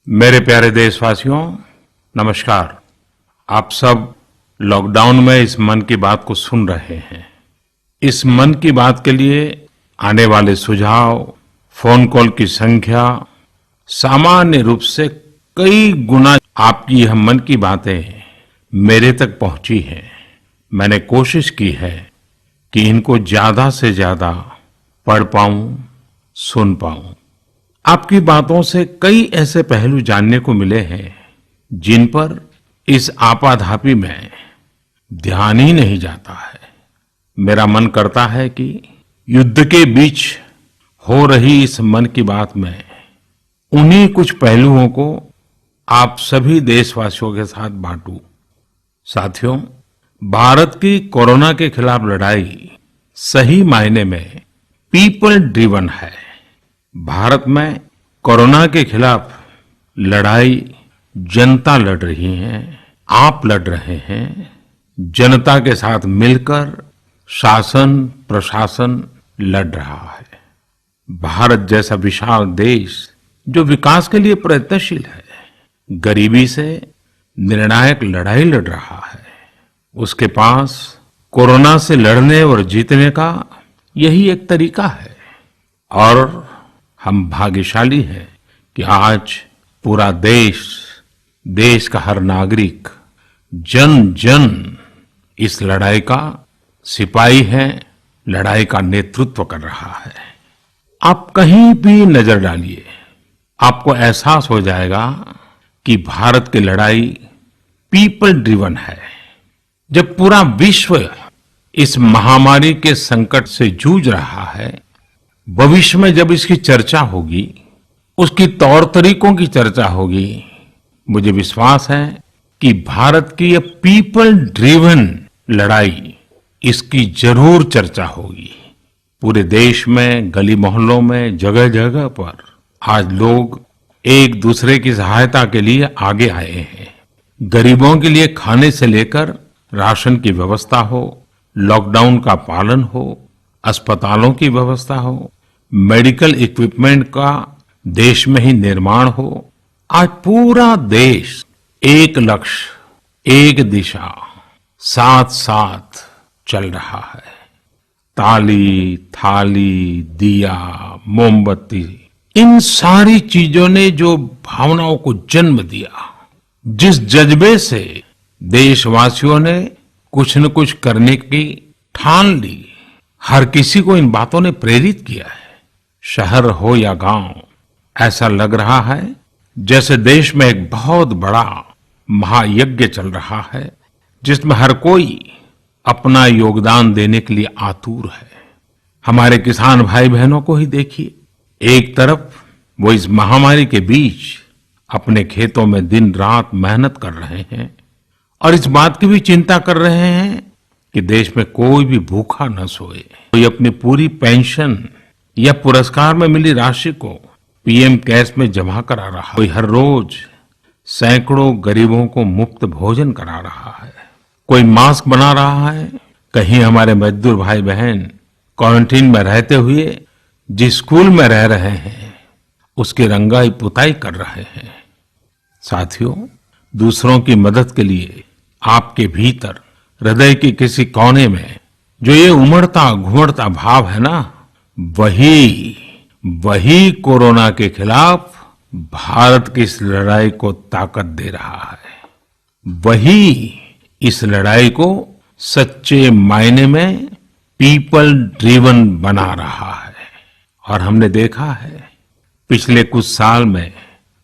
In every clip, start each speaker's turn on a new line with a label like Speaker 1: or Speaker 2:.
Speaker 1: मेरे प्यारे देशवासियों, नमस्कार। आप सब लॉकडाउन में इस मन की बात को सुन रहे हैं। इस मन की बात के लिए आने वाले सुझाव, फोन कॉल की संख्या सामान्य रूप से कई गुना आपकी यह मन की बातें मेरे तक पहुंची हैं। मैंने कोशिश की है कि इनको ज्यादा से ज्यादा पढ़ पाऊं, सुन पाऊं। आपकी बातों से कई ऐसे पहलू जानने को मिले हैं जिन पर इस आपाधापी में ध्यान ही नहीं जाता है। मेरा मन करता है कि युद्ध के बीच हो रही इस मन की बात में उन्हीं कुछ पहलुओं को आप सभी देशवासियों के साथ बांटूं। साथियों, भारत की कोरोना के खिलाफ लड़ाई सही मायने में पीपल ड्रिवन है। भारत में कोरोना के खिलाफ लड़ाई जनता लड़ रही है, आप लड़ रहे हैं। जनता के साथ मिलकर शासन प्रशासन लड़ रहा है। भारत जैसा विशाल देश जो विकास के लिए प्रयत्नशील है, गरीबी से निर्णायक लड़ाई लड़ रहा है। उसके पास कोरोना से लड़ने और जीतने का यही एक तरीका है। और हम भाग्यशाली हैं कि आज पूरा देश का हर नागरिक, जन जन इस लड़ाई का सिपाही है, लड़ाई का नेतृत्व कर रहा है। आप कहीं भी नजर डालिए, आपको एहसास हो जाएगा कि भारत की लड़ाई पीपल ड्रिवन है। जब पूरा विश्व इस महामारी के संकट से जूझ रहा है, भविष्य में जब इसकी चर्चा होगी, उसकी तौर तरीकों की चर्चा होगी, मुझे विश्वास है कि भारत की ये पीपल ड्रिवन लड़ाई, इसकी जरूर चर्चा होगी। पूरे देश में, गली मोहल्लों में, जगह जगह पर आज लोग एक दूसरे की सहायता के लिए आगे आए हैं। गरीबों के लिए खाने से लेकर राशन की व्यवस्था हो, लॉकडाउन का पालन हो, अस्पतालों की व्यवस्था हो, मेडिकल इक्विपमेंट का देश में ही निर्माण हो। आज पूरा देश एक लक्ष्य, एक दिशा, साथ साथ चल रहा है। ताली, थाली, दिया, मोमबत्ती, इन सारी चीजों ने जो भावनाओं को जन्म दिया, जिस जज्बे से देशवासियों ने कुछ न कुछ करने की ठान ली, हर किसी को इन बातों ने प्रेरित किया है। शहर हो या गांव, ऐसा लग रहा है जैसे देश में एक बहुत बड़ा महायज्ञ चल रहा है, जिसमें हर कोई अपना योगदान देने के लिए आतुर है। हमारे किसान भाई बहनों को ही देखिए, एक तरफ वो इस महामारी के बीच अपने खेतों में दिन रात मेहनत कर रहे हैं और इस बात की भी चिंता कर रहे हैं कि देश में कोई भी भूखा न सोए। कोई अपनी पूरी पेंशन या पुरस्कार में मिली राशि को पीएम केयर्स में जमा करा रहा है। कोई हर रोज सैकड़ों गरीबों को मुफ्त भोजन करा रहा है। कोई मास्क बना रहा है। कहीं हमारे मजदूर भाई बहन क्वारंटीन में रहते हुए जिस स्कूल में रह रहे हैं, उसकी रंगाई पुताई कर रहे हैं। साथियों, दूसरों की मदद के लिए आपके भीतर हृदय के किसी कोने में जो ये उमड़ता घुमड़ता भाव है ना, वही कोरोना के खिलाफ भारत की इस लड़ाई को ताकत दे रहा है। वही इस लड़ाई को सच्चे मायने में पीपल ड्रिवन बना रहा है। और हमने देखा है पिछले कुछ साल में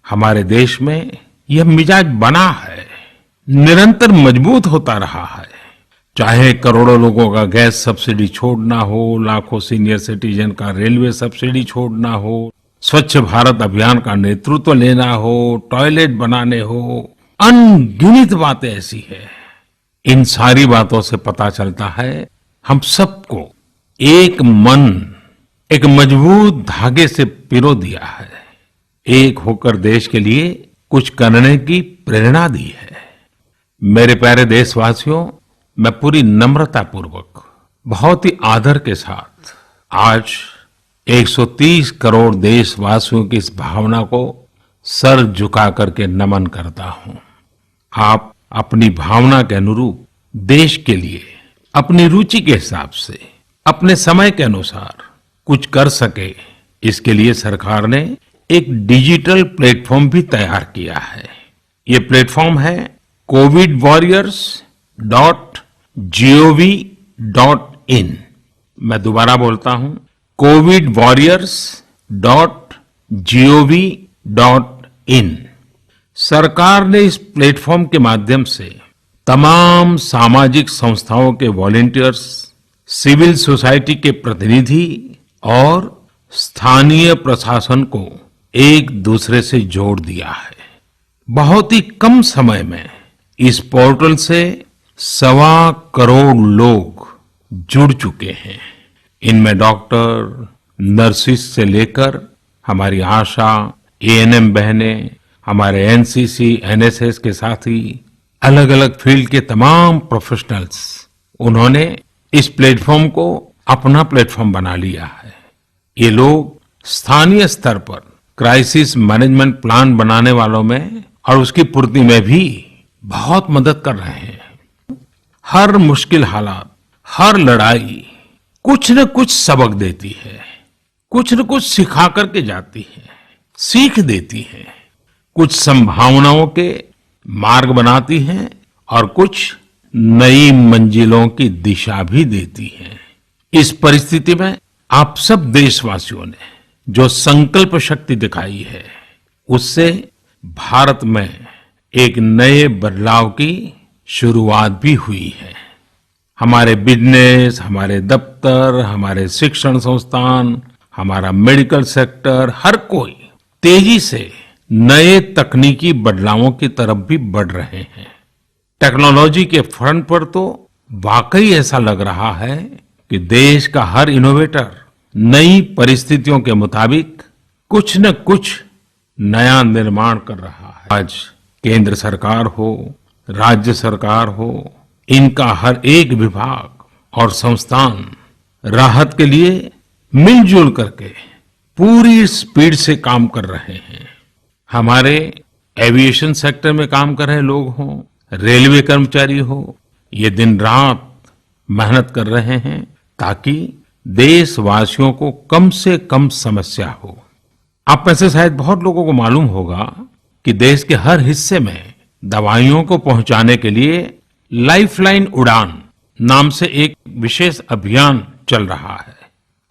Speaker 1: हमारे देश में यह मिजाज बना है, निरंतर मजबूत होता रहा है। चाहे करोड़ों लोगों का गैस सब्सिडी छोड़ना हो, लाखों सीनियर सिटीजन का रेलवे सब्सिडी छोड़ना हो, स्वच्छ भारत अभियान का नेतृत्व लेना हो, टॉयलेट बनाने हो, अनगिनत बातें ऐसी है। इन सारी बातों से पता चलता है हम सबको एक मन, एक मजबूत धागे से पिरो दिया है, एक होकर देश के लिए कुछ करने की प्रेरणा दी है। मेरे प्यारे देशवासियों, मैं पूरी नम्रता पूर्वक, बहुत ही आदर के साथ आज 130 करोड़ देशवासियों की इस भावना को सर झुका करके नमन करता हूं। आप अपनी भावना के अनुरूप देश के लिए अपनी रुचि के हिसाब से अपने समय के अनुसार कुछ कर सके, इसके लिए सरकार ने एक डिजिटल प्लेटफॉर्म भी तैयार किया है। ये प्लेटफॉर्म है covidwarriors.gov.in। मैं दोबारा बोलता हूं, covidwarriors.gov.in। सरकार ने इस प्लेटफॉर्म के माध्यम से तमाम सामाजिक संस्थाओं के वॉलंटियर्स, सिविल सोसाइटी के प्रतिनिधि और स्थानीय प्रशासन को एक दूसरे से जोड़ दिया है। बहुत ही कम समय में इस पोर्टल से 1.25 करोड़ लोग जुड़ चुके हैं। इनमें डॉक्टर, नर्सिस से लेकर हमारी आशा, एएनएम बहनें, हमारे एनसीसी, एनएसएस के साथी, अलग अलग फील्ड के तमाम प्रोफेशनल्स, उन्होंने इस प्लेटफॉर्म को अपना प्लेटफॉर्म बना लिया है। ये लोग स्थानीय स्तर पर क्राइसिस मैनेजमेंट प्लान बनाने वालों में और उसकी पूर्ति में भी बहुत मदद कर रहे हैं। हर मुश्किल हालात, हर लड़ाई कुछ न कुछ सबक देती है, कुछ न कुछ सिखा करके जाती है, सीख देती है, कुछ संभावनाओं के मार्ग बनाती है और कुछ नई मंजिलों की दिशा भी देती है। इस परिस्थिति में आप सब देशवासियों ने जो संकल्प शक्ति दिखाई है, उससे भारत में एक नए बदलाव की शुरुआत भी हुई है। हमारे बिजनेस, हमारे दफ्तर, हमारे शिक्षण संस्थान, हमारा मेडिकल सेक्टर, हर कोई तेजी से नए तकनीकी बदलावों की तरफ भी बढ़ रहे हैं। टेक्नोलॉजी के फ्रंट पर तो वाकई ऐसा लग रहा है कि देश का हर इनोवेटर नई परिस्थितियों के मुताबिक कुछ न कुछ नया निर्माण कर रहा है। आज केंद्र सरकार हो, राज्य सरकार हो, इनका हर एक विभाग और संस्थान राहत के लिए मिलजुल करके पूरी स्पीड से काम कर रहे हैं। हमारे एविएशन सेक्टर में काम कर रहे लोग हों, रेलवे कर्मचारी हो, ये दिन रात मेहनत कर रहे हैं ताकि देशवासियों को कम से कम समस्या हो। आप में से शायद बहुत लोगों को मालूम होगा कि देश के हर हिस्से में दवाइयों को पहुंचाने के लिए लाइफलाइन उड़ान नाम से एक विशेष अभियान चल रहा है।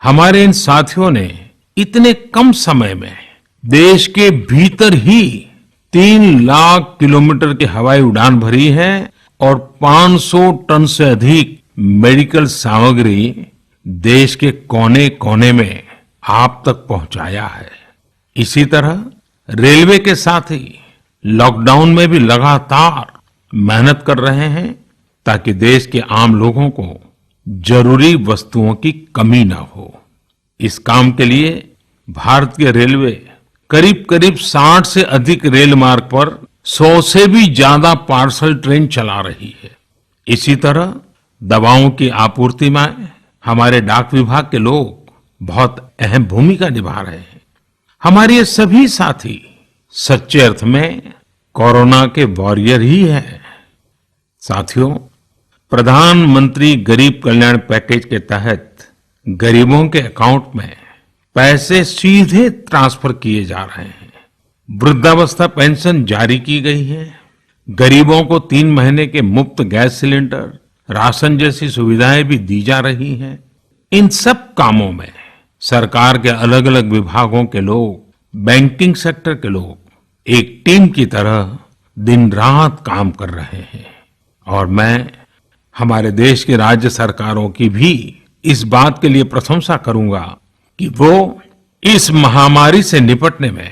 Speaker 1: हमारे इन साथियों ने इतने कम समय में देश के भीतर ही 3 लाख किलोमीटर की हवाई उड़ान भरी है और 500 टन से अधिक मेडिकल सामग्री देश के कोने कोने में आप तक पहुंचाया है। इसी तरह रेलवे के साथ ही लॉकडाउन में भी लगातार मेहनत कर रहे हैं ताकि देश के आम लोगों को जरूरी वस्तुओं की कमी ना हो। इस काम के लिए भारतीय रेलवे करीब करीब 60 से अधिक रेल मार्ग पर 100 से भी ज्यादा पार्सल ट्रेन चला रही है। इसी तरह दवाओं की आपूर्ति में हमारे डाक विभाग के लोग बहुत अहम भूमिका निभा रहे हैं। हमारे ये सभी साथी सच्चे अर्थ में कोरोना के वॉरियर ही हैं। साथियों, प्रधानमंत्री गरीब कल्याण पैकेज के तहत गरीबों के अकाउंट में पैसे सीधे ट्रांसफर किए जा रहे हैं। वृद्धावस्था पेंशन जारी की गई है। गरीबों को 3 महीने के मुफ्त गैस सिलेंडर, राशन जैसी सुविधाएं भी दी जा रही हैं। इन सब कामों में सरकार के अलग अलग विभागों के लोग, बैंकिंग सेक्टर के लोग एक टीम की तरह दिन रात काम कर रहे हैं। और मैं हमारे देश की राज्य सरकारों की भी इस बात के लिए प्रशंसा करूंगा कि वो इस महामारी से निपटने में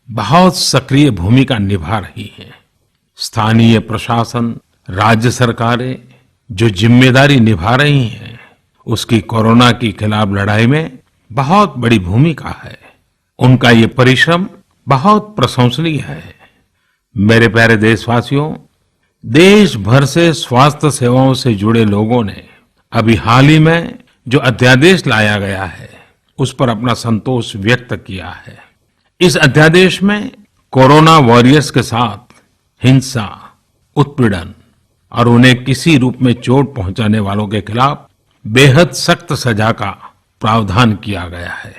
Speaker 1: बहुत सक्रिय भूमिका निभा रही है। स्थानीय प्रशासन, राज्य सरकारें जो जिम्मेदारी निभा रही हैं, उसकी कोरोना के खिलाफ लड़ाई में बहुत बड़ी भूमिका है। उनका ये परिश्रम बहुत प्रशंसनीय है। मेरे प्यारे देशवासियों, देश भर से स्वास्थ्य सेवाओं से जुड़े लोगों ने अभी हाल ही में जो अध्यादेश लाया गया है, उस पर अपना संतोष व्यक्त किया है। इस अध्यादेश में कोरोना वॉरियर्स के साथ हिंसा, उत्पीड़न और उन्हें किसी रूप में चोट पहुंचाने वालों के खिलाफ बेहद सख्त सजा का प्रावधान किया गया है।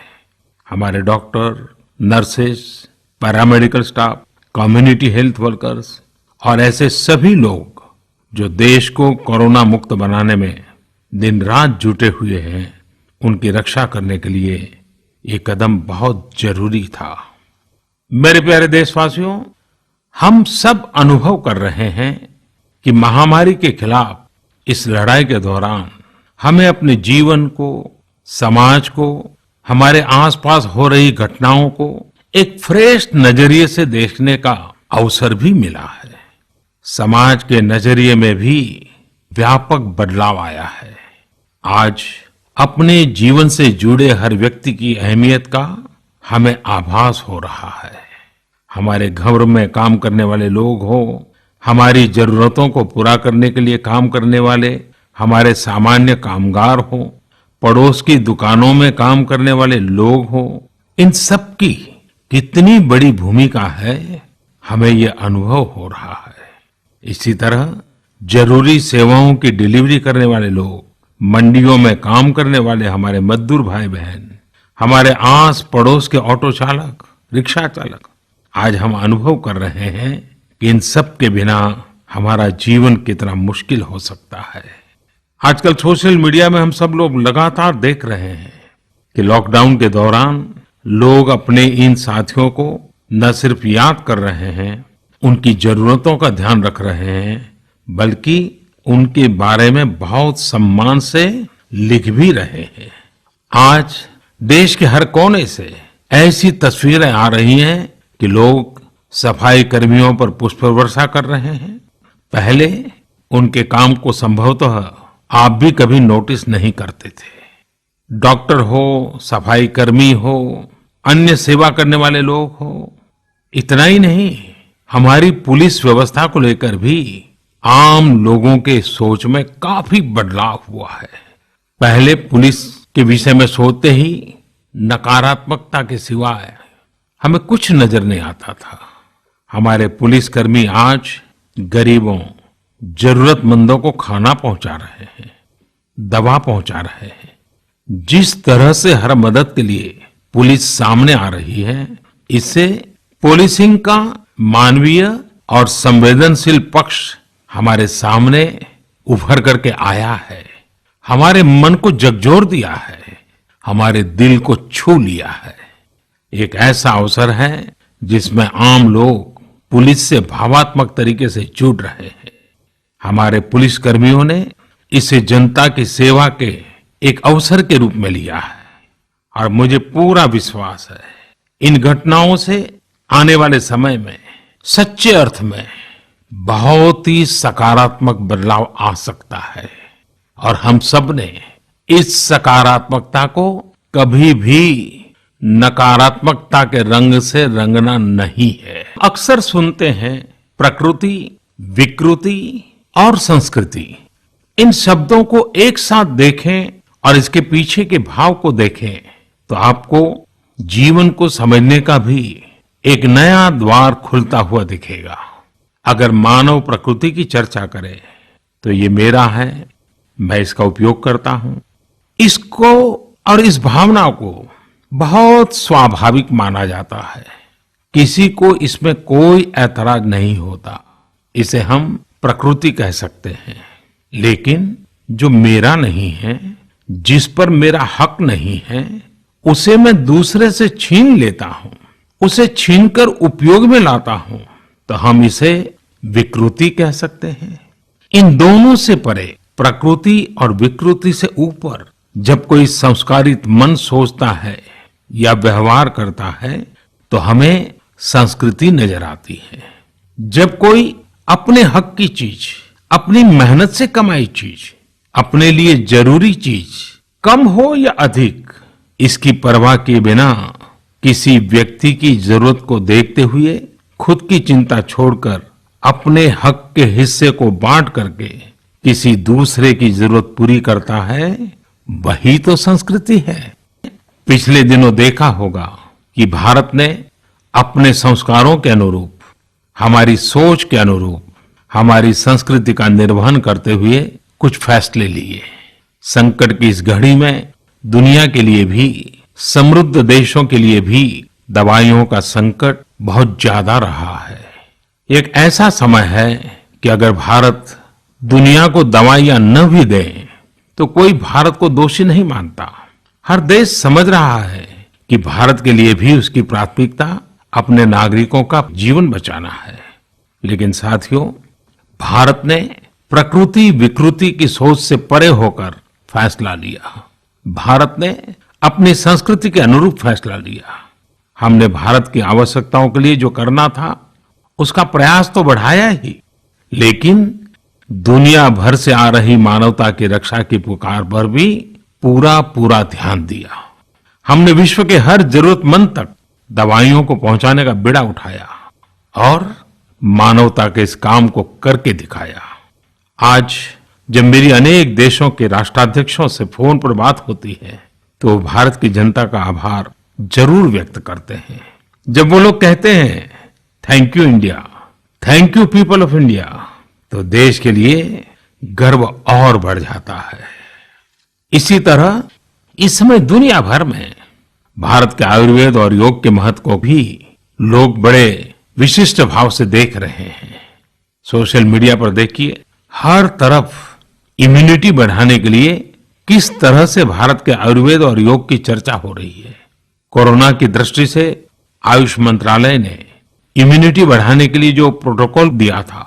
Speaker 1: हमारे doctor, nurses, paramedical staff, community health workers और ऐसे सभी लोग जो देश को कोरोना मुक्त बनाने में दिन रात जुटे हुए हैं, उनकी रक्षा करने के लिए ये कदम बहुत जरूरी था। मेरे प्यारे देशवासियों, हम सब अनुभव कर रहे हैं कि महामारी के खिलाफ इस लड़ाई के दौरान हमें अपने जीवन को, समाज को, हमारे आसपास हो रही घटनाओं को एक फ्रेश नजरिए से देखने का अवसर भी मिला है। समाज के नजरिए में भी व्यापक बदलाव आया है। आज अपने जीवन से जुड़े हर व्यक्ति की अहमियत का हमें आभास हो रहा है। हमारे घर में काम करने वाले लोग हो, हमारी जरूरतों को पूरा करने के लिए काम करने वाले हमारे सामान्य कामगार हो, पड़ोस की दुकानों में काम करने वाले लोग हो, इन सब की कितनी बड़ी भूमिका है, हमें ये अनुभव हो रहा है। इसी तरह जरूरी सेवाओं की डिलीवरी करने वाले लोग, मंडियों में काम करने वाले हमारे मजदूर भाई बहन, हमारे आस पड़ोस के ऑटो चालक, रिक्शा चालक, आज हम अनुभव कर रहे हैं कि इन सब के बिना हमारा जीवन कितना मुश्किल हो सकता है। आजकल सोशल मीडिया में हम सब लोग लगातार देख रहे हैं कि लॉकडाउन के दौरान लोग अपने इन साथियों को न सिर्फ याद कर रहे हैं, उनकी जरूरतों का ध्यान रख रहे हैं, बल्कि उनके बारे में बहुत सम्मान से लिख भी रहे हैं। आज देश के हर कोने से ऐसी तस्वीरें आ रही हैं कि लोग सफाई कर्मियों पर पुष्प वर्षा कर रहे हैं। पहले उनके काम को संभवतः आप भी कभी नोटिस नहीं करते थे। डॉक्टर हो, सफाई कर्मी हो, अन्य सेवा करने वाले लोग हो, इतना ही नहीं, हमारी पुलिस व्यवस्था को लेकर भी आम लोगों के सोच में काफी बदलाव हुआ है। पहले पुलिस के विषय में सोचते ही नकारात्मकता के सिवाय हमें कुछ नजर नहीं आता था। हमारे पुलिसकर्मी आज गरीबों, जरूरतमंदों को खाना पहुंचा रहे हैं, दवा पहुंचा रहे हैं। जिस तरह से हर मदद के लिए पुलिस सामने आ रही है, इससे पुलिसिंग का मानवीय और संवेदनशील पक्ष हमारे सामने उभर करके आया है, हमारे मन को झकझोर दिया है, हमारे दिल को छू लिया है। एक ऐसा अवसर है जिसमें आम लोग पुलिस से भावात्मक तरीके से जुड़ रहे हैं। हमारे पुलिस कर्मियों ने इसे जनता की सेवा के एक अवसर के रूप में लिया है और मुझे पूरा विश्वास है इन घटनाओं से आने वाले समय में सच्चे अर्थ में बहुत ही सकारात्मक बदलाव आ सकता है और हम सब ने इस सकारात्मकता को कभी भी नकारात्मकता के रंग से रंगना नहीं है। अक्सर सुनते हैं प्रकृति, विकृति और संस्कृति। इन शब्दों को एक साथ देखें और इसके पीछे के भाव को देखें तो आपको जीवन को समझने का भी एक नया द्वार खुलता हुआ दिखेगा। अगर मानव प्रकृति की चर्चा करें तो ये मेरा है, मैं इसका उपयोग करता हूं। इसको और इस भावना को बहुत स्वाभाविक माना जाता है, किसी को इसमें कोई ऐतराज नहीं होता, इसे हम प्रकृति कह सकते हैं। लेकिन जो मेरा नहीं है, जिस पर मेरा हक नहीं है, उसे मैं दूसरे से छीन लेता हूं, उसे छीनकर उपयोग में लाता हूं, तो हम इसे विकृति कह सकते हैं। इन दोनों से परे, प्रकृति और विकृति से ऊपर जब कोई संस्कारित मन सोचता है या व्यवहार करता है तो हमें संस्कृति नजर आती है। जब कोई अपने हक की चीज, अपनी मेहनत से कमाई चीज, अपने लिए जरूरी चीज कम हो या अधिक, इसकी परवाह किए बिना किसी व्यक्ति की जरूरत को देखते हुए खुद की चिंता छोड़कर अपने हक के हिस्से को बांट करके किसी दूसरे की जरूरत पूरी करता है, वही तो संस्कृति है। पिछले दिनों देखा होगा कि भारत ने अपने संस्कारों के अनुरूप, हमारी सोच के अनुरूप, हमारी संस्कृति का निर्वहन करते हुए कुछ फैसले लिए। संकट की इस घड़ी में दुनिया के लिए भी, समृद्ध देशों के लिए भी दवाइयों का संकट बहुत ज्यादा रहा है। एक ऐसा समय है कि अगर भारत दुनिया को दवाइयां न भी दे तो कोई भारत को दोषी नहीं मानता। हर देश समझ रहा है कि भारत के लिए भी उसकी प्राथमिकता अपने नागरिकों का जीवन बचाना है। लेकिन साथियों, भारत ने प्रकृति विकृति की सोच से परे होकर फैसला लिया। भारत ने अपनी संस्कृति के अनुरूप फैसला लिया। हमने भारत की आवश्यकताओं के लिए जो करना था उसका प्रयास तो बढ़ाया ही, लेकिन दुनिया भर से आ रही मानवता की रक्षा की पुकार पर भी पूरा ध्यान दिया। हमने विश्व के हर जरूरतमंद तक दवाइयों को पहुंचाने का बीड़ा उठाया और मानवता के इस काम को करके दिखाया। आज जब मेरी अनेक देशों के राष्ट्राध्यक्षों से फोन पर बात होती है तो वो भारत की जनता का आभार जरूर व्यक्त करते हैं। जब वो लोग कहते हैं thank you India, thank you people of India, तो देश के लिए गर्व और बढ़ जाता है। इसी तरह इस समय दुनिया भर में भारत के आयुर्वेद और योग के महत्व को भी लोग बड़े विशिष्ट भाव से देख रहे हैं। सोशल मीडिया पर देखिए, हर तरफ इम्यूनिटी बढ़ाने के लिए किस तरह से भारत के आयुर्वेद और योग की चर्चा हो रही है। कोरोना की दृष्टि से आयुष मंत्रालय ने इम्यूनिटी बढ़ाने के लिए जो प्रोटोकॉल दिया था,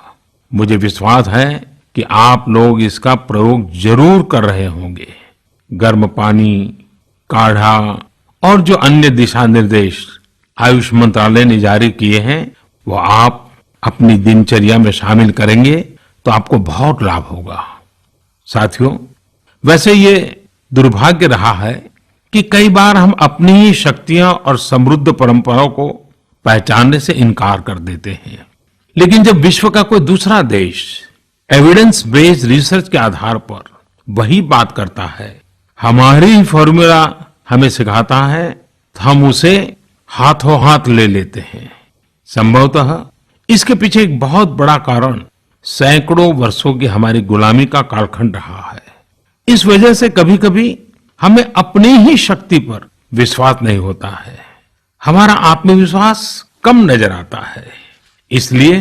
Speaker 1: मुझे विश्वास है कि आप लोग इसका प्रयोग जरूर कर रहे होंगे। गर्म पानी, काढ़ा और जो अन्य दिशा निर्देश आयुष मंत्रालय ने जारी किए हैं वो आप अपनी दिनचर्या में शामिल करेंगे तो आपको बहुत लाभ होगा। साथियों, वैसे ये दुर्भाग्य रहा है कि कई बार हम अपनी ही शक्तियां और समृद्ध परंपराओं को पहचानने से इनकार कर देते हैं। लेकिन जब विश्व का कोई दूसरा देश एविडेंस बेस्ड रिसर्च के आधार पर वही बात करता है, हमारी फॉर्मूला हमें सिखाता है, तो हम उसे हाथों हाथ ले लेते हैं। संभवतः इसके पीछे एक बहुत बड़ा कारण सैकड़ों वर्षों की हमारी गुलामी का कालखंड रहा है। इस वजह से कभी कभी हमें अपनी ही शक्ति पर विश्वास नहीं होता है, हमारा आत्मविश्वास कम नजर आता है। इसलिए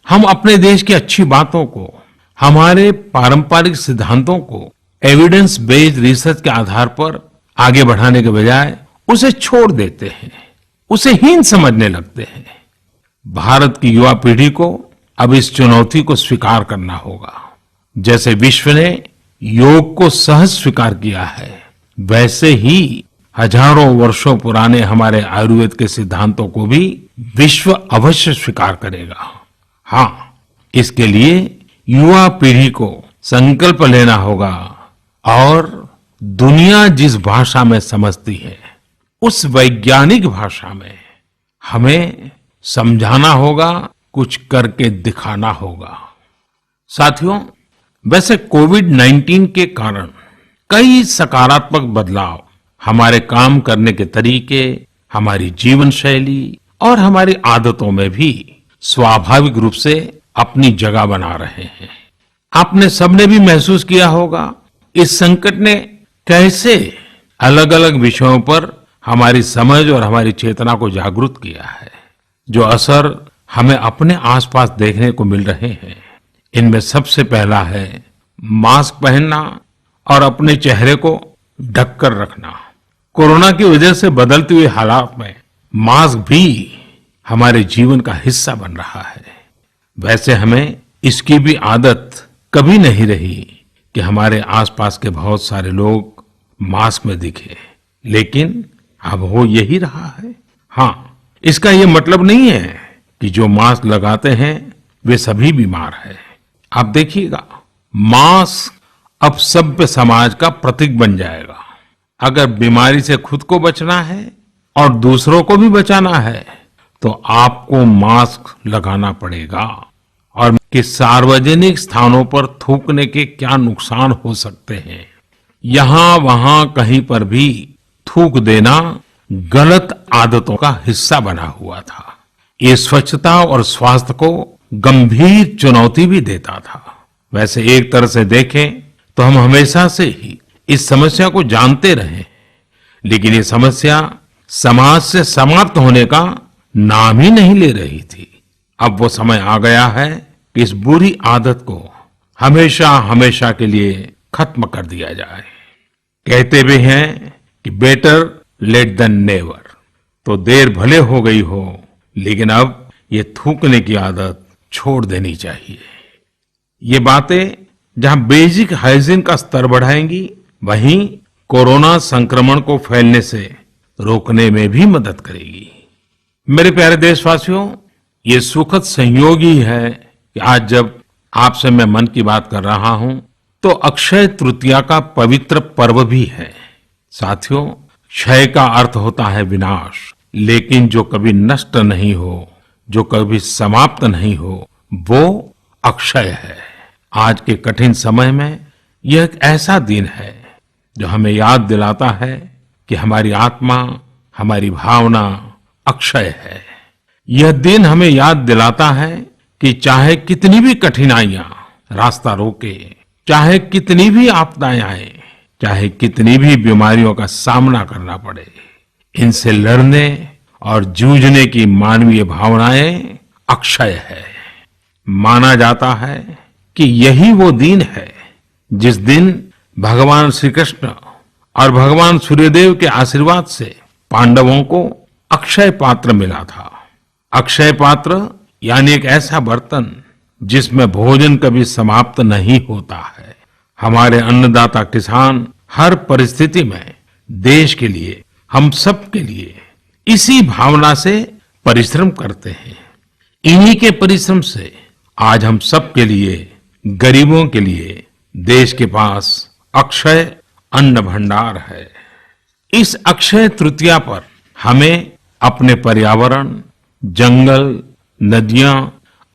Speaker 1: हम अपने देश की अच्छी बातों को, हमारे पारंपरिक सिद्धांतों को एविडेंस बेस्ड रिसर्च के आधार पर आगे बढ़ाने के बजाय उसे छोड़ देते हैं, उसे हीन समझने लगते हैं। भारत की युवा पीढ़ी को अब इस चुनौती को स्वीकार करना होगा। जैसे विश्व ने योग को सहज स्वीकार किया है, वैसे ही हजारों वर्षों पुराने हमारे आयुर्वेद के सिद्धांतों को भी विश्व अवश्य स्वीकार करेगा। हाँ, इसके लिए युवा पीढ़ी को संकल्प लेना होगा और दुनिया जिस भाषा में समझती है उस वैज्ञानिक भाषा में हमें समझाना होगा, कुछ करके दिखाना होगा। साथियों, वैसे कोविड-19 के कारण कई सकारात्मक बदलाव हमारे काम करने के तरीके, हमारी जीवन शैली और हमारी आदतों में भी स्वाभाविक रूप से अपनी जगह बना रहे हैं। आपने सबने भी महसूस किया होगा इस संकट ने कैसे अलग अलग विषयों पर हमारी समझ और हमारी चेतना को जागरूक किया है। जो असर हमें अपने आसपास देखने को मिल रहे हैं, इनमें सबसे पहला है मास्क पहनना और अपने चेहरे को ढककर रखना। कोरोना की वजह से बदलते हुए हालात में मास्क भी हमारे जीवन का हिस्सा बन रहा है। वैसे हमें इसकी भी आदत कभी नहीं रही कि हमारे आसपास के बहुत सारे लोग मास्क में दिखे, लेकिन अब हो यही रहा है। हाँ, इसका ये मतलब नहीं है कि जो मास्क लगाते हैं वे सभी बीमार हैं। आप देखिएगा, मास्क अब सभ्य समाज का प्रतीक बन जाएगा। अगर बीमारी से खुद को बचना है और दूसरों को भी बचाना है तो आपको मास्क लगाना पड़ेगा। और कि सार्वजनिक स्थानों पर थूकने के क्या नुकसान हो सकते हैं, यहां वहां कहीं पर भी थूक देना गलत आदतों का हिस्सा बना हुआ था। ये स्वच्छता और स्वास्थ्य को गंभीर चुनौती भी देता था। वैसे एक तरह से देखें तो हम हमेशा से ही इस समस्या को जानते रहे, लेकिन ये समस्या समाज से समाप्त होने का नाम ही नहीं ले रही थी। अब वो समय आ गया है कि इस बुरी आदत को हमेशा हमेशा के लिए खत्म कर दिया जाए। कहते भी हैं कि बेटर लेट देन नेवर। तो देर भले हो गई हो, लेकिन अब ये थूकने की आदत छोड़ देनी चाहिए। ये बातें जहां बेसिक हाइजीन का स्तर बढ़ाएंगी, वहीं कोरोना संक्रमण को फैलने से रोकने में भी मदद करेगी। मेरे प्यारे देशवासियों, ये सुखद संयोग ही है कि आज जब आपसे मैं मन की बात कर रहा हूं, तो अक्षय तृतीया का पवित्र पर्व भी है। साथियों, क्षय का अर्थ होता है विनाश, लेकिन जो कभी नष्ट नहीं हो, जो कभी समाप्त नहीं हो, वो अक्षय है। आज के कठिन समय में यह एक ऐसा दिन है जो हमें याद दिलाता है कि हमारी आत्मा, हमारी भावना अक्षय है। यह दिन हमें याद दिलाता है कि चाहे कितनी भी कठिनाइयां रास्ता रोके, चाहे कितनी भी आपदाएं आए, चाहे कितनी भी बीमारियों का सामना करना पड़े, इनसे लड़ने और जूझने की मानवीय भावनाएं अक्षय है। माना जाता है कि यही वो दिन है जिस दिन भगवान श्री कृष्ण और भगवान सूर्यदेव के आशीर्वाद से पांडवों को अक्षय पात्र मिला था। अक्षय पात्र यानी एक ऐसा बर्तन जिसमें भोजन कभी समाप्त नहीं होता है। हमारे अन्नदाता किसान हर परिस्थिति में देश के लिए, हम सब के लिए इसी भावना से परिश्रम करते हैं। इन्हीं के परिश्रम से आज हम सब के लिए, गरीबों के लिए देश के पास अक्षय अन्न भंडार है। इस अक्षय तृतीया पर हमें अपने पर्यावरण, जंगल, नदियां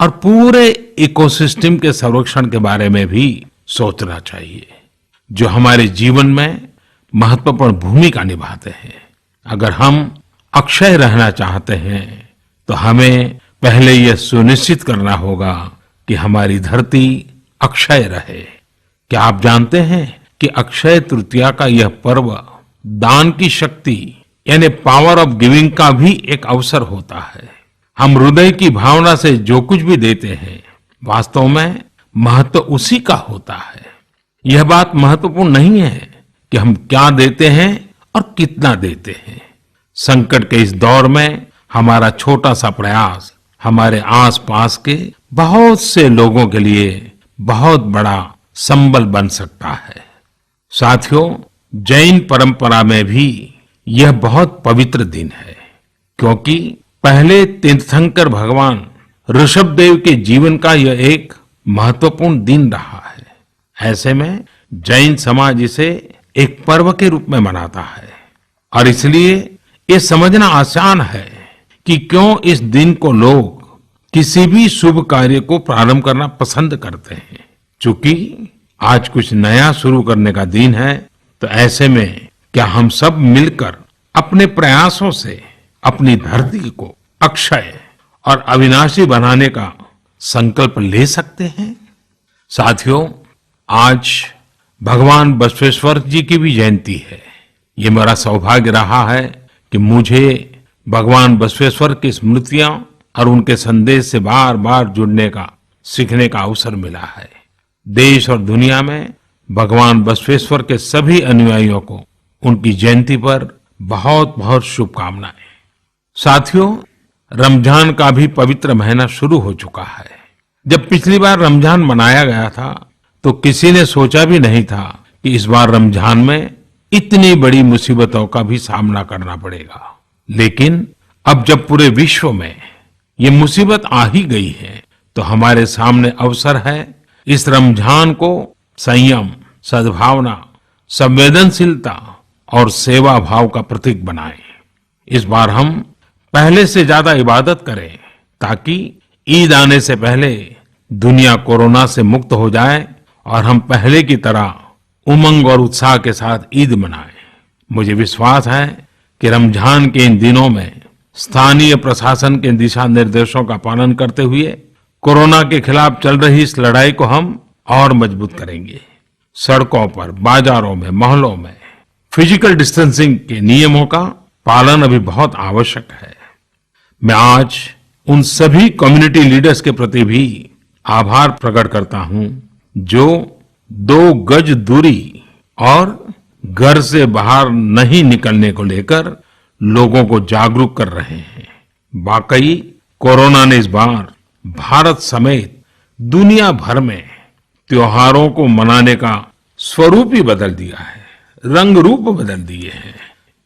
Speaker 1: और पूरे इकोसिस्टम के संरक्षण के बारे में भी सोचना चाहिए, जो हमारे जीवन में महत्वपूर्ण भूमिका निभाते हैं। अगर हम अक्षय रहना चाहते हैं तो हमें पहले यह सुनिश्चित करना होगा कि हमारी धरती अक्षय रहे। क्या आप जानते हैं कि अक्षय तृतीया का यह पर्व दान की शक्ति यानी पावर ऑफ गिविंग का भी एक अवसर होता है। हम हृदय की भावना से जो कुछ भी देते हैं, वास्तव में महत्व उसी का होता है। यह बात महत्वपूर्ण नहीं है कि हम क्या देते हैं और कितना देते हैं। संकट के इस दौर में हमारा छोटा सा प्रयास हमारे आसपास के बहुत से लोगों के लिए बहुत बड़ा संबल बन सकता है। साथियों, जैन परंपरा में भी यह बहुत पवित्र दिन है, क्योंकि पहले तीर्थंकर भगवान ऋषभदेव के जीवन का यह एक महत्वपूर्ण दिन रहा है। ऐसे में जैन समाज इसे एक पर्व के रूप में मनाता है, और इसलिए ये समझना आसान है कि क्यों इस दिन को लोग किसी भी शुभ कार्य को प्रारंभ करना पसंद करते हैं। चूंकि आज कुछ नया शुरू करने का दिन है, तो ऐसे में क्या हम सब मिलकर अपने प्रयासों से अपनी धरती को अक्षय और अविनाशी बनाने का संकल्प ले सकते हैं? साथियों, आज भगवान बसवेश्वर जी की भी जयंती है। ये मेरा सौभाग्य रहा है कि मुझे भगवान बसवेश्वर की स्मृतियां और उनके संदेश से बार बार जुड़ने का, सीखने का अवसर मिला है। देश और दुनिया में भगवान बसवेश्वर के सभी अनुयायियों को उनकी जयंती पर बहुत बहुत शुभकामनाएं। साथियों, रमजान का भी पवित्र महीना शुरू हो चुका है। जब पिछली बार रमजान मनाया गया था, तो किसी ने सोचा भी नहीं था कि इस बार रमजान में इतनी बड़ी मुसीबतों का भी सामना करना पड़ेगा। लेकिन अब जब पूरे विश्व में ये मुसीबत आ ही गई है, तो हमारे सामने अवसर है इस रमजान को संयम, सद्भावना, संवेदनशीलता और सेवा भाव का प्रतीक बनाएं। इस बार हम पहले से ज्यादा इबादत करें, ताकि ईद आने से पहले दुनिया कोरोना से मुक्त हो जाए और हम पहले की तरह उमंग और उत्साह के साथ ईद मनाएं। मुझे विश्वास है कि रमजान के इन दिनों में स्थानीय प्रशासन के दिशा निर्देशों का पालन करते हुए कोरोना के खिलाफ चल रही इस लड़ाई को हम और मजबूत करेंगे। सड़कों पर, बाजारों में, मोहल्लों में फिजिकल डिस्टेंसिंग के नियमों का पालन अभी बहुत आवश्यक है। मैं आज उन सभी कम्युनिटी लीडर्स के प्रति भी आभार प्रकट करता हूं जो 2 गज दूरी और घर से बाहर नहीं निकलने को लेकर लोगों को जागरूक कर रहे हैं। वाकई कोरोना ने इस बार भारत समेत दुनिया भर में त्योहारों को मनाने का स्वरूप ही बदल दिया है, रंग रूप बदल दिए हैं।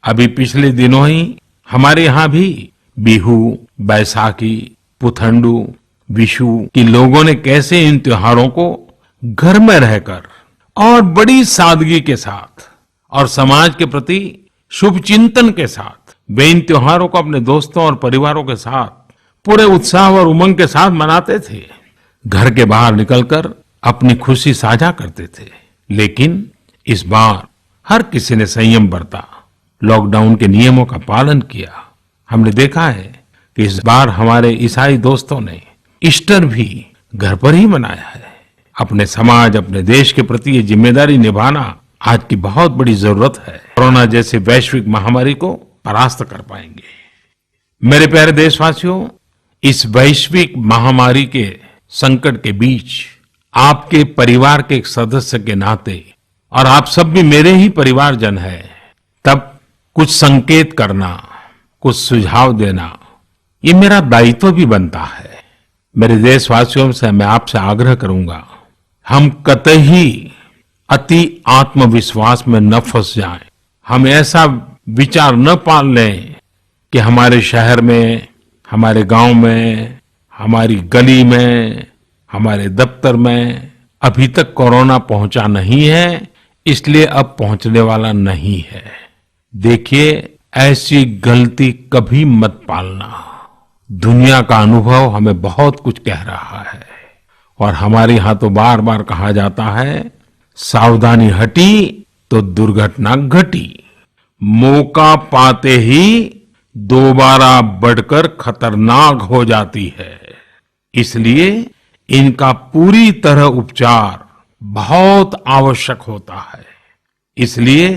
Speaker 1: अभी पिछले दिनों ही हमारे यहाँ भी बिहू, बैसाखी, पुथंडू, विशु की लोगों ने कैसे इन त्योहारों को घर में रहकर और बड़ी सादगी के साथ और समाज के प्रति शुभ चिंतन के साथ वे इन त्योहारों को अपने दोस्तों और परिवारों के साथ पूरे उत्साह और उमंग के साथ मनाते थे। घर के बाहर निकलकर अपनी खुशी साझा करते थे। लेकिन इस बार हर किसी ने संयम बरता, लॉकडाउन के नियमों का पालन किया। हमने देखा है कि इस बार हमारे ईसाई दोस्तों ने ईस्टर भी घर पर ही मनाया है। अपने समाज, अपने देश के प्रति ये जिम्मेदारी निभाना आज की बहुत बड़ी जरूरत है। कोरोना जैसे वैश्विक महामारी को परास्त कर पाएंगे। मेरे प्यारे देशवासियों, इस वैश्विक महामारी के संकट के बीच आपके परिवार के एक सदस्य के नाते, और आप सब भी मेरे ही परिवारजन हैं, तब कुछ संकेत करना, कुछ सुझाव देना, ये मेरा दायित्व भी बनता है। मेरे देशवासियों से मैं आपसे आग्रह करूंगा, हम कतई अति आत्मविश्वास में न फंस जाएं। हम ऐसा विचार न पाल लें कि हमारे शहर में, हमारे गांव में, हमारी गली में, हमारे दफ्तर में अभी तक कोरोना पहुंचा नहीं है, इसलिए अब पहुंचने वाला नहीं है। देखिए, ऐसी गलती कभी मत पालना। दुनिया का अनुभव हमें बहुत कुछ कह रहा है और हमारे यहां तो बार बार कहा जाता है, सावधानी हटी तो दुर्घटना घटी। मौका पाते ही दोबारा बढ़कर खतरनाक हो जाती है। इसलिए इनका पूरी तरह उपचार बहुत आवश्यक होता है। इसलिए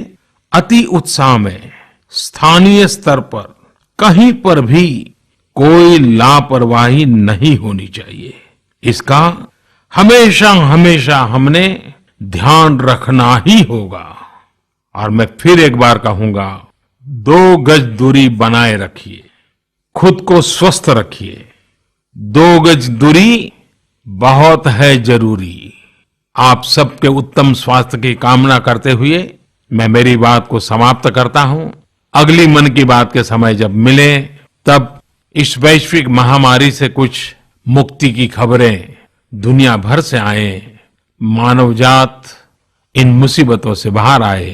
Speaker 1: अति उत्साह में स्थानीय स्तर पर कहीं पर भी कोई लापरवाही नहीं होनी चाहिए। इसका हमेशा हमेशा हमने ध्यान रखना ही होगा। और मैं फिर एक बार कहूंगा, 2 गज दूरी बनाए रखिए, खुद को स्वस्थ रखिए। 2 गज दूरी बहुत है जरूरी। आप सबके उत्तम स्वास्थ्य की कामना करते हुए मैं मेरी बात को समाप्त करता हूं। अगली मन की बात के समय जब मिले, तब इस वैश्विक महामारी से कुछ मुक्ति की खबरें दुनिया भर से आए, मानवजात इन मुसीबतों से बाहर आए,